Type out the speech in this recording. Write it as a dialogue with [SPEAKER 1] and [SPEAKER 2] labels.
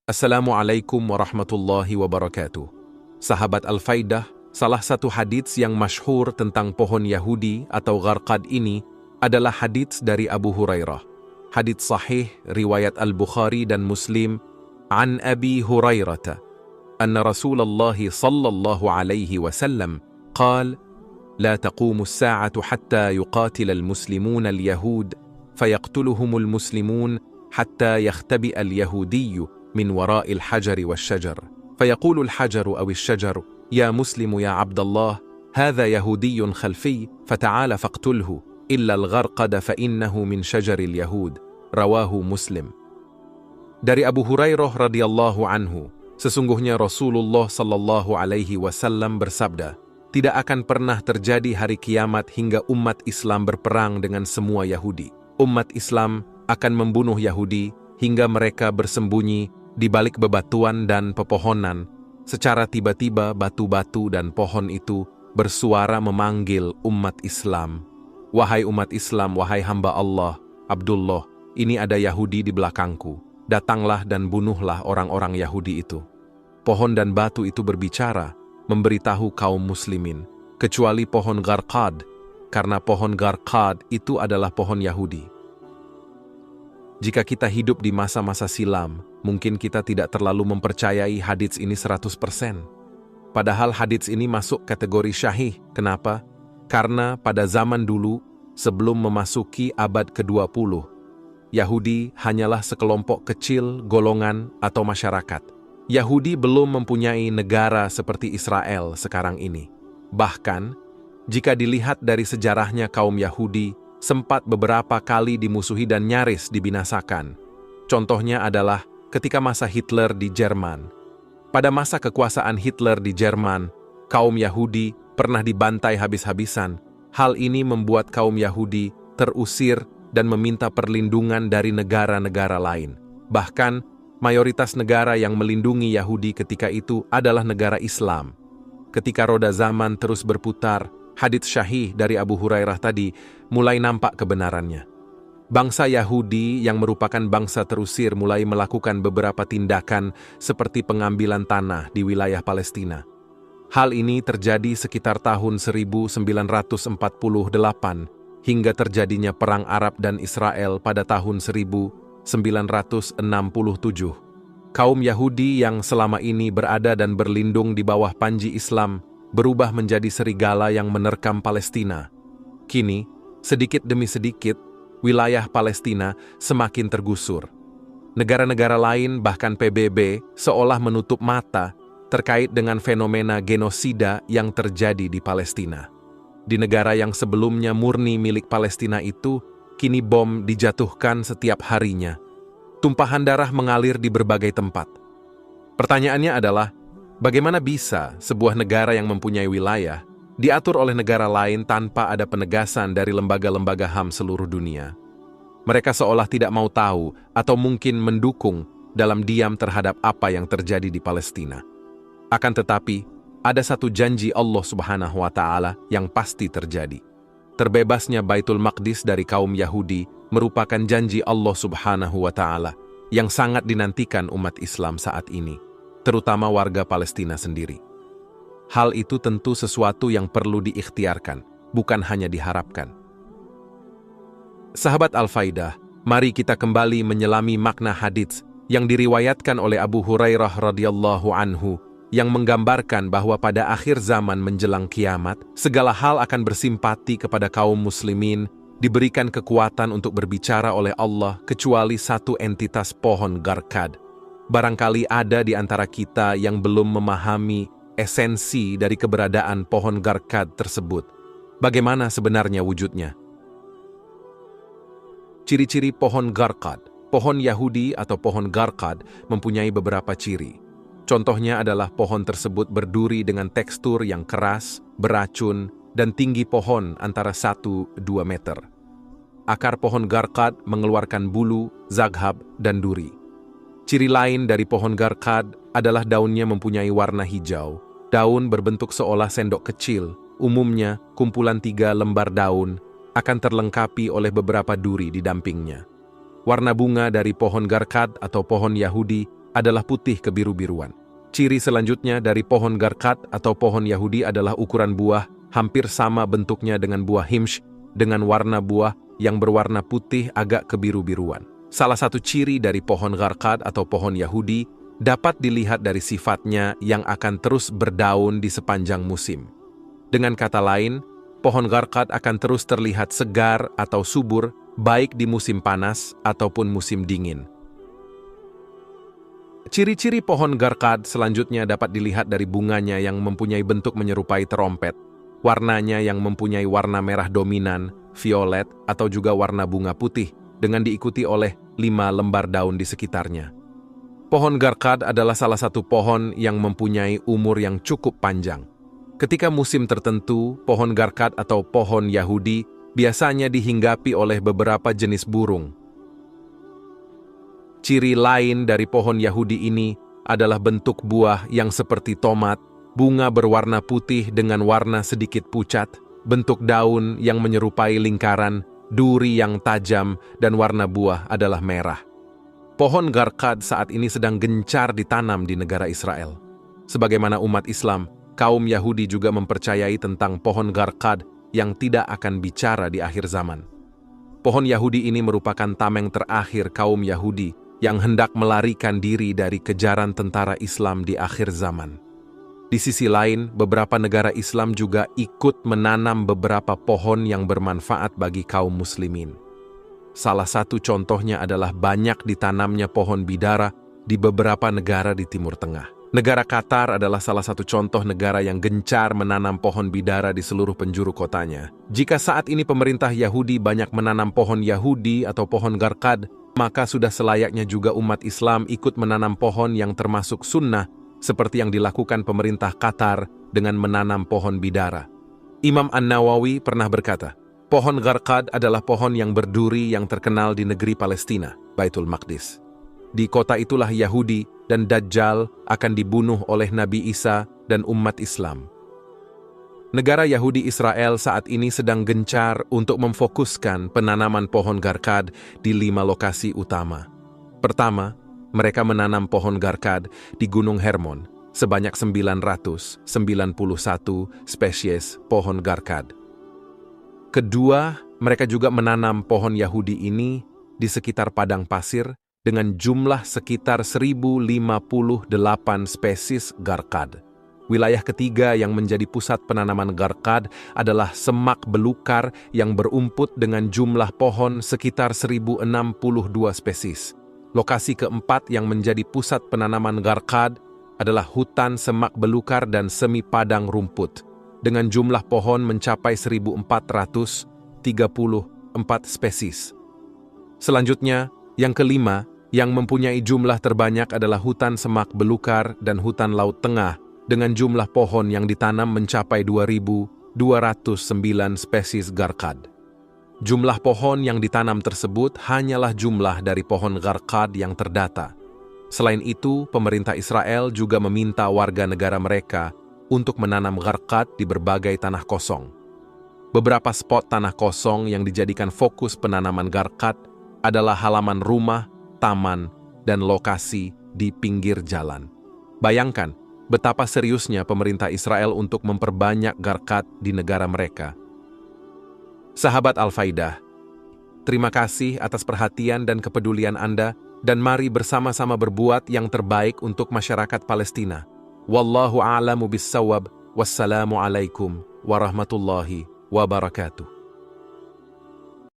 [SPEAKER 1] Assalamualaikum warahmatullahi wabarakatuh. Sahabat Al-Faidah, salah satu hadits yang masyhur tentang pohon Yahudi atau Gharqad ini adalah hadits dari Abu Hurairah. Hadits sahih riwayat Al-Bukhari dan Muslim an Abi Hurairah anna Rasulullah sallallahu alaihi wasallam قال لا تقوم الساعة حتى يقاتل المسلمون اليهود فيقتلهم المسلمون حتى يختبئ اليهودي من وراء الحجر والشجر فيقول الحجر أو الشجر يا مسلم يا عبد الله هذا يهودي خلفي فتعال فاقتله إلا الغرقد فإنه من شجر اليهود رواه مسلم. Dari Abu Hurairah radhiyallahu anhu, sesungguhnya Rasulullah sallallahu alaihi wasallam bersabda, tidak akan pernah terjadi hari kiamat hingga umat Islam berperang dengan semua Yahudi. Umat Islam akan membunuh Yahudi hingga mereka bersembunyi di balik bebatuan dan pepohonan. Secara tiba-tiba batu-batu dan pohon itu bersuara memanggil umat Islam. Wahai umat Islam, wahai hamba Allah, Abdullah, ini ada Yahudi di belakangku. Datanglah dan bunuhlah orang-orang Yahudi itu. Pohon dan batu itu berbicara, memberitahu kaum muslimin, kecuali pohon Gharqad, karena pohon Gharqad itu adalah pohon Yahudi. Jika kita hidup di masa-masa silam, mungkin kita tidak terlalu mempercayai hadits ini 100%. Padahal hadits ini masuk kategori syahih. Kenapa? Karena pada zaman dulu, sebelum memasuki abad ke-20, Yahudi hanyalah sekelompok kecil, golongan, atau masyarakat. Yahudi belum mempunyai negara seperti Israel sekarang ini. Bahkan, jika dilihat dari sejarahnya kaum Yahudi, sempat beberapa kali dimusuhi dan nyaris dibinasakan. Contohnya adalah ketika masa Hitler di Jerman. Pada masa kekuasaan Hitler di Jerman, kaum Yahudi pernah dibantai habis-habisan. Hal ini membuat kaum Yahudi terusir dan meminta perlindungan dari negara-negara lain. Bahkan, mayoritas negara yang melindungi Yahudi ketika itu adalah negara Islam. Ketika roda zaman terus berputar, hadits syahih dari Abu Hurairah tadi mulai nampak kebenarannya. Bangsa Yahudi yang merupakan bangsa terusir mulai melakukan beberapa tindakan seperti pengambilan tanah di wilayah Palestina. Hal ini terjadi sekitar tahun 1948 hingga terjadinya Perang Arab dan Israel pada tahun 1967. Kaum Yahudi yang selama ini berada dan berlindung di bawah panji Islam berubah menjadi serigala yang menerkam Palestina. Kini, sedikit demi sedikit, wilayah Palestina semakin tergusur. Negara-negara lain, bahkan PBB, seolah menutup mata terkait dengan fenomena genosida yang terjadi di Palestina. Di negara yang sebelumnya murni milik Palestina itu, kini bom dijatuhkan setiap harinya. Tumpahan darah mengalir di berbagai tempat. Pertanyaannya adalah, bagaimana bisa sebuah negara yang mempunyai wilayah diatur oleh negara lain tanpa ada penegasan dari lembaga-lembaga HAM seluruh dunia? Mereka seolah tidak mau tahu atau mungkin mendukung dalam diam terhadap apa yang terjadi di Palestina. Akan tetapi, ada satu janji Allah Subhanahu wa Ta'ala yang pasti terjadi. Terbebasnya Baitul Maqdis dari kaum Yahudi merupakan janji Allah Subhanahu wa Ta'ala yang sangat dinantikan umat Islam saat ini, terutama warga Palestina sendiri. Hal itu tentu sesuatu yang perlu diikhtiarkan, bukan hanya diharapkan. Sahabat Al-Faidah, mari kita kembali menyelami makna hadits yang diriwayatkan oleh Abu Hurairah radhiyallahu anhu yang menggambarkan bahwa pada akhir zaman menjelang kiamat, segala hal akan bersimpati kepada kaum muslimin, diberikan kekuatan untuk berbicara oleh Allah kecuali satu entitas pohon Gharqad. Barangkali ada di antara kita yang belum memahami esensi dari keberadaan pohon Gharqad tersebut. Bagaimana sebenarnya wujudnya? Ciri-ciri pohon Gharqad. Pohon Yahudi atau pohon Gharqad mempunyai beberapa ciri. Contohnya adalah pohon tersebut berduri dengan tekstur yang keras, beracun, dan tinggi pohon antara 1-2 meter. Akar pohon Gharqad mengeluarkan bulu, zaghab, dan duri. Ciri lain dari pohon Gharqad adalah daunnya mempunyai warna hijau. Daun berbentuk seolah sendok kecil, umumnya kumpulan 3 lembar daun, akan terlengkapi oleh beberapa duri di dampingnya. Warna bunga dari pohon Gharqad atau pohon Yahudi adalah putih kebiru-biruan. Ciri selanjutnya dari pohon garkat atau pohon Yahudi adalah ukuran buah hampir sama bentuknya dengan buah himsh, dengan warna buah yang berwarna putih agak kebiru-biruan. Salah satu ciri dari pohon garkat atau pohon Yahudi dapat dilihat dari sifatnya yang akan terus berdaun di sepanjang musim. Dengan kata lain, pohon garkat akan terus terlihat segar atau subur baik di musim panas ataupun musim dingin. Ciri-ciri pohon garkat selanjutnya dapat dilihat dari bunganya yang mempunyai bentuk menyerupai terompet, warnanya yang mempunyai warna merah dominan, violet, atau juga warna bunga putih, dengan diikuti oleh 5 lembar daun di sekitarnya. Pohon garkat adalah salah satu pohon yang mempunyai umur yang cukup panjang. Ketika musim tertentu, pohon garkat atau pohon Yahudi biasanya dihinggapi oleh beberapa jenis burung. Ciri lain dari pohon Yahudi ini adalah bentuk buah yang seperti tomat, bunga berwarna putih dengan warna sedikit pucat, bentuk daun yang menyerupai lingkaran, duri yang tajam, dan warna buah adalah merah. Pohon garkat saat ini sedang gencar ditanam di negara Israel. Sebagaimana umat Islam, kaum Yahudi juga mempercayai tentang pohon garkat yang tidak akan bicara di akhir zaman. Pohon Yahudi ini merupakan tameng terakhir kaum Yahudi yang hendak melarikan diri dari kejaran tentara Islam di akhir zaman. Di sisi lain, beberapa negara Islam juga ikut menanam beberapa pohon yang bermanfaat bagi kaum muslimin. Salah satu contohnya adalah banyak ditanamnya pohon bidara di beberapa negara di Timur Tengah. Negara Qatar adalah salah satu contoh negara yang gencar menanam pohon bidara di seluruh penjuru kotanya. Jika saat ini pemerintah Yahudi banyak menanam pohon Yahudi atau pohon garkat, maka sudah selayaknya juga umat Islam ikut menanam pohon yang termasuk sunnah, seperti yang dilakukan pemerintah Qatar dengan menanam pohon bidara. Imam An-Nawawi pernah berkata, pohon garkat adalah pohon yang berduri yang terkenal di negeri Palestina, Baitul Maqdis. Di kota itulah Yahudi dan Dajjal akan dibunuh oleh Nabi Isa dan umat Islam. Negara Yahudi Israel saat ini sedang gencar untuk memfokuskan penanaman pohon garkat di 5 lokasi utama. Pertama, mereka menanam pohon garkat di Gunung Hermon, sebanyak 991 spesies pohon garkat. Kedua, mereka juga menanam pohon Yahudi ini di sekitar padang pasir dengan jumlah sekitar 1058 spesies garkat. Wilayah ketiga yang menjadi pusat penanaman garkat adalah semak belukar yang berumput dengan jumlah pohon sekitar 1062 spesies. Lokasi keempat yang menjadi pusat penanaman garkat adalah hutan semak belukar dan semi padang rumput, dengan jumlah pohon mencapai 1434 spesies. Selanjutnya, yang kelima, yang mempunyai jumlah terbanyak adalah hutan semak belukar dan hutan laut tengah, dengan jumlah pohon yang ditanam mencapai 2.209 spesies garkat. Jumlah pohon yang ditanam tersebut hanyalah jumlah dari pohon garkat yang terdata. Selain itu, pemerintah Israel juga meminta warga negara mereka untuk menanam garkat di berbagai tanah kosong. Beberapa spot tanah kosong yang dijadikan fokus penanaman garkat adalah halaman rumah, taman, dan lokasi di pinggir jalan. Bayangkan betapa seriusnya pemerintah Israel untuk memperbanyak garkat di negara mereka. Sahabat Al-Faidah, terima kasih atas perhatian dan kepedulian Anda, dan mari bersama-sama berbuat yang terbaik untuk masyarakat Palestina. Wallahu a'lamu bis-shawab. Wassalamu alaikum warahmatullahi wabarakatuh.